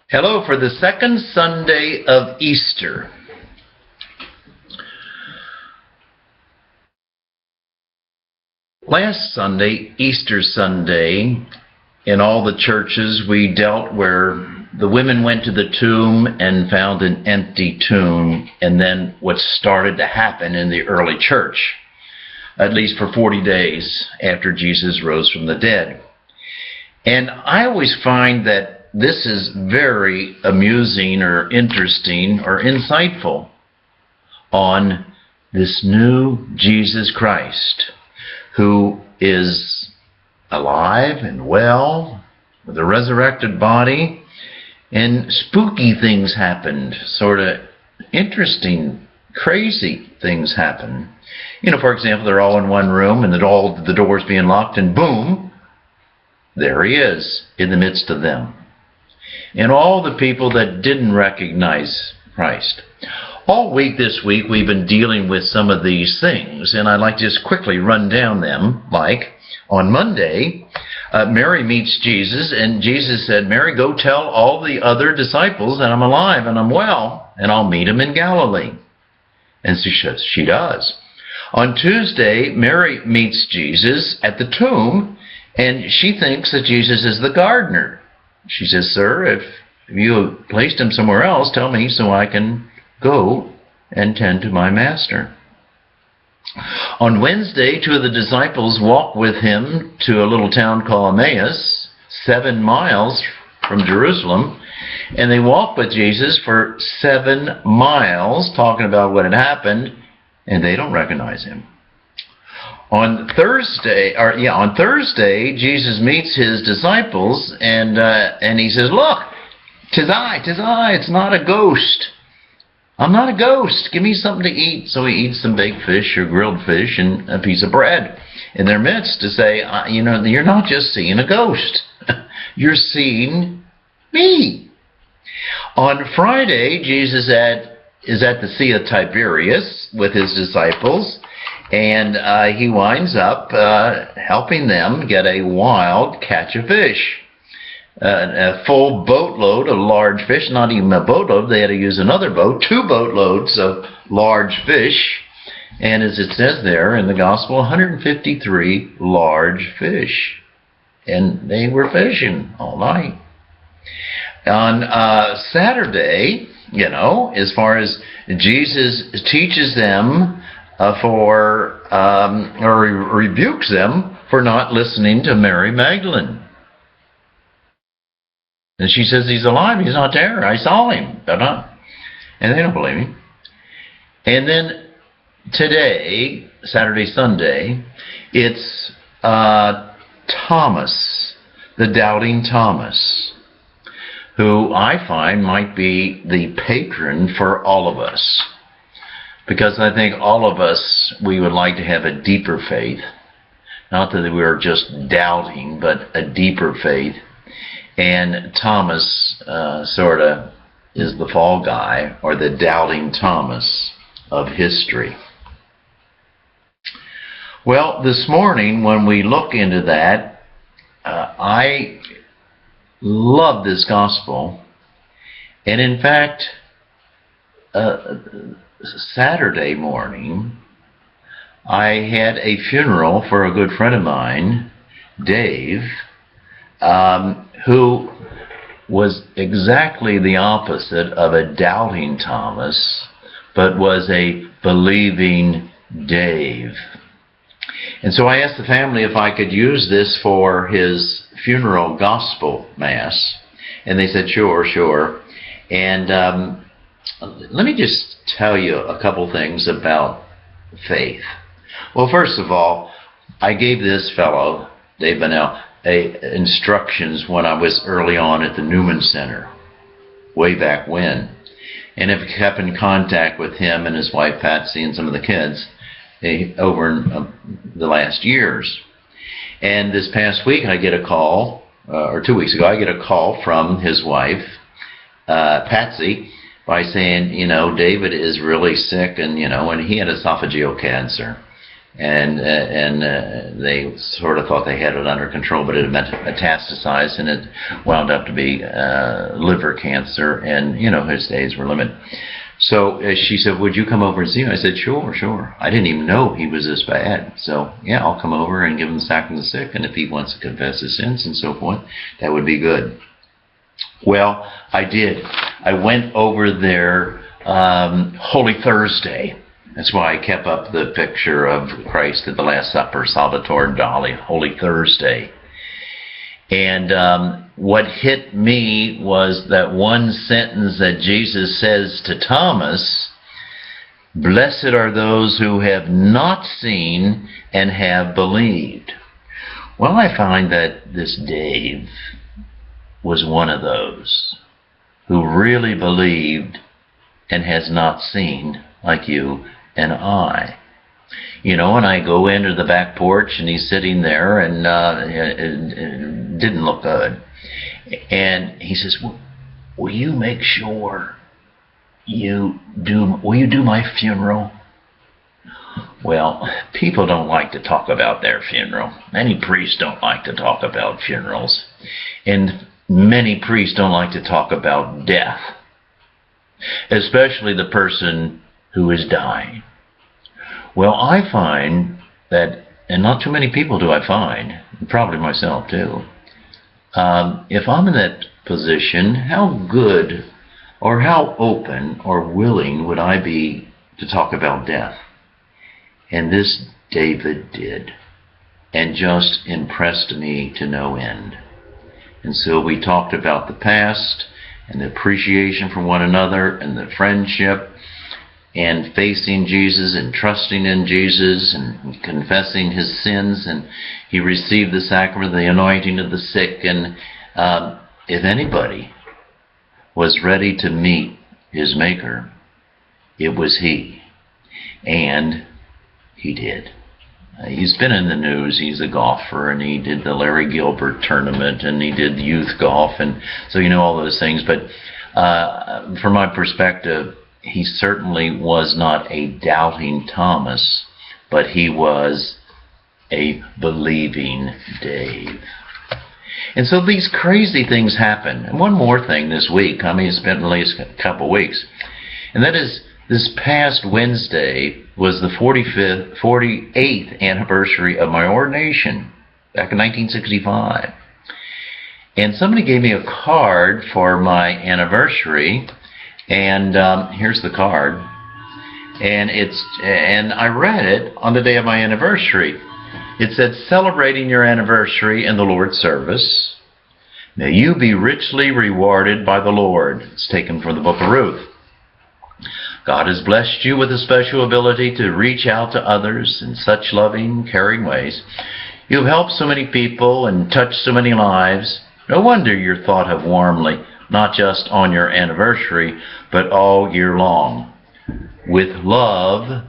Hello for the second Sunday of Easter. Last Sunday, Easter Sunday, in all the churches we dealt where the women went to the tomb and found an empty tomb, and then what started to happen in the early church, at least for 40 days after Jesus rose from the dead. And I always find that this is very amusing or interesting or insightful on this new Jesus Christ, who is alive and well with a resurrected body, and spooky things happened, sort of interesting, crazy things happen. For example, they're all in one room and the doors being locked, and boom, there he is in the midst of them. And all the people that didn't recognize Christ. All week this week we've been dealing with some of these things, and I'd like to just quickly run down them. Like, on Monday, Mary meets Jesus, and Jesus said, "Mary, go tell all the other disciples that I'm alive and I'm well, and I'll meet them in Galilee." And she does. On Tuesday, Mary meets Jesus at the tomb, and she thinks that Jesus is the gardener. She says, "Sir, if you have placed him somewhere else, tell me so I can go and tend to my master." On Wednesday, two of the disciples walked with him to a little town called Emmaus, 7 miles from Jerusalem, and they walked with Jesus for 7 miles, talking about what had happened, and they don't recognize him. On Thursday, Jesus meets his disciples, and he says, "Look, 'tis I, it's not a ghost. I'm not a ghost. Give me something to eat." So he eats some baked fish or grilled fish and a piece of bread in their midst to say, you're not just seeing a ghost. You're seeing me. On Friday, Jesus is at the Sea of Tiberias with his disciples, and he winds up helping them get a wild catch of fish. A full boatload of large fish, not even a boatload, they had to use another boat, 2 boatloads of large fish. And as it says there in the Gospel, 153 large fish. And they were fishing all night. On Saturday, as far as Jesus teaches them or rebukes them for not listening to Mary Magdalene. And she says, "He's alive, he's not there, I saw him." And they don't believe him. And then today, Saturday, Sunday, it's Thomas, the doubting Thomas, who I find might be the patron for all of us. Because I think all of us, we would like to have a deeper faith. Not that we are just doubting, but a deeper faith. And Thomas sort of is the fall guy, or the doubting Thomas of history. Well, this morning when we look into that, I love this gospel. And in fact, Saturday morning, I had a funeral for a good friend of mine, Dave, who was exactly the opposite of a doubting Thomas, but was a believing Dave. And so I asked the family if I could use this for his funeral gospel mass, and they said, sure. And let me just tell you a couple things about faith. Well, first of all, I gave this fellow, Dave Bunnell, instructions when I was early on at the Newman Center, way back when. And I've kept in contact with him and his wife Patsy and some of the kids over in the last years. And this past week I get a call, or 2 weeks ago, I get a call from his wife, Patsy, by saying, David is really sick, and he had esophageal cancer. and they sort of thought they had it under control, but it had metastasized, and it wound up to be liver cancer, and his days were limited. So she said, "Would you come over and see him?" I said, Sure. I didn't even know he was this bad. So, yeah, I'll come over and give him the sacrament of the sick, and if he wants to confess his sins and so forth, that would be good. Well, I did. I went over there Holy Thursday. That's why I kept up the picture of Christ at the Last Supper, Salvatore Dali, Holy Thursday. And what hit me was that one sentence that Jesus says to Thomas, "Blessed are those who have not seen and have believed." Well, I find that this Dave was one of those who really believed and has not seen, like you and I. And I go into the back porch, and he's sitting there, and it didn't look good. And he says, "Will you make sure will you do my funeral?" Well, people don't like to talk about their funeral. Many priests don't like to talk about funerals. And many priests don't like to talk about death, especially the person who is dying. Well, I find that, and not too many people do I find, probably myself too, if I'm in that position, how good or how open or willing would I be to talk about death? And this David did, and just impressed me to no end. And so we talked about the past, and the appreciation for one another, and the friendship, and facing Jesus and trusting in Jesus and confessing his sins, and he received the sacrament, the anointing of the sick, and if anybody was ready to meet his Maker, it was he, and he did. He's been in the news. He's a golfer, and he did the Larry Gilbert tournament, and he did youth golf, and so all those things. But from my perspective, he certainly was not a doubting Thomas, but he was a believing Dave. And so these crazy things happen. And one more thing this week, it's been at least a couple weeks, and that is this past Wednesday was the 48th anniversary of my ordination back in 1965. And somebody gave me a card for my anniversary, and here's the card, and I read it on the day of my anniversary. It said, "Celebrating your anniversary in the Lord's service, may you be richly rewarded by the Lord." It's taken from the book of Ruth. "God has blessed you with a special ability to reach out to others in such loving, caring ways. You've helped so many people and touched so many lives. No wonder you're thought of warmly, not just on your anniversary, but all year long. With love,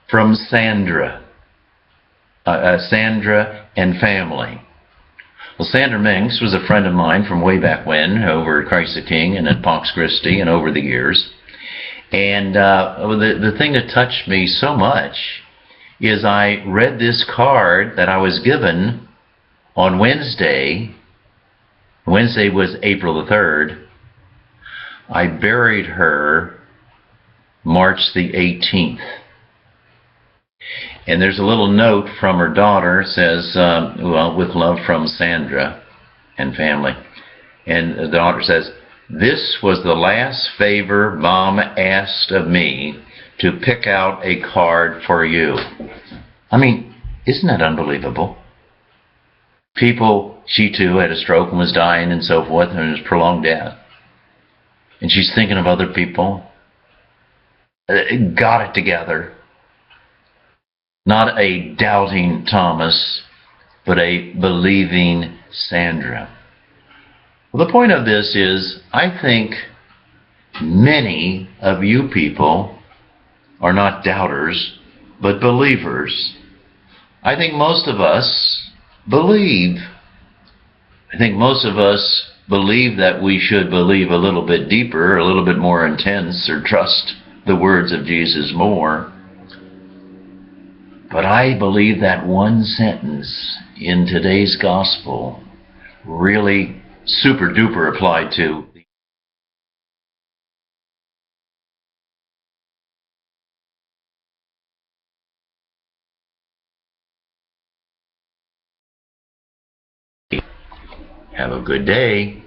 from Sandra. Sandra and family." Well, Sandra Minks was a friend of mine from way back when, over at Christ the King and at Pax Christi and over the years. And the thing that touched me so much is I read this card that I was given on Wednesday. Wednesday was April the 3rd. I buried her March the 18th. And there's a little note from her daughter, says, "With love from Sandra and family." And the daughter says, "This was the last favor Mom asked of me, to pick out a card for you." Isn't that unbelievable? She too had a stroke and was dying and so forth, and it was prolonged death. And she's thinking of other people. Got it together. Not a doubting Thomas, but a believing Sandra. Well, the point of this is, I think many of you people are not doubters, but believers. I think most of us believe. I think most of us believe that we should believe a little bit deeper, a little bit more intense, or trust the words of Jesus more. But I believe that one sentence in today's gospel really super duper applied to have a good day.